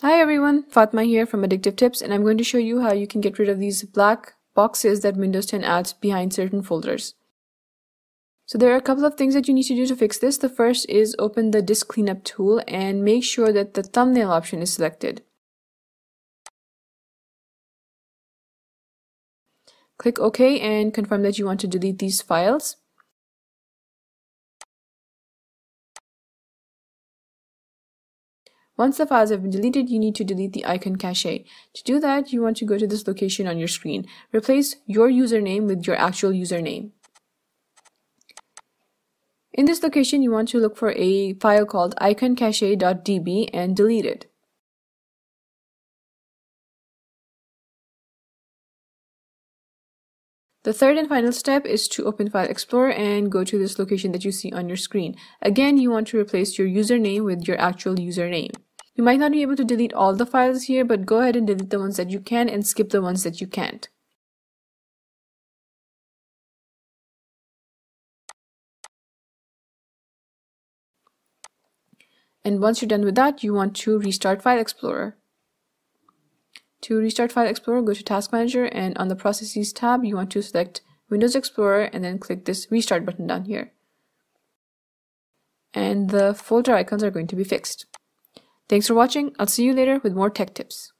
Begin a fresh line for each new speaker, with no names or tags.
Hi everyone, Fatma here from Addictive Tips, and I'm going to show you how you can get rid of these black boxes that Windows 10 adds behind certain folders. So there are a couple of things that you need to do to fix this. The first is open the disk cleanup tool and make sure that the thumbnail option is selected. Click OK and confirm that you want to delete these files. Once the files have been deleted, you need to delete the icon cache. To do that, you want to go to this location on your screen. Replace your username with your actual username. In this location, you want to look for a file called iconcache.db and delete it. The third and final step is to open File Explorer and go to this location that you see on your screen. Again, you want to replace your username with your actual username. You might not be able to delete all the files here, but go ahead and delete the ones that you can and skip the ones that you can't. And once you're done with that, you want to restart File Explorer. To restart File Explorer, go to Task Manager, and on the Processes tab, you want to select Windows Explorer and then click this Restart button down here. And the folder icons are going to be fixed. Thanks for watching. I'll see you later with more tech tips.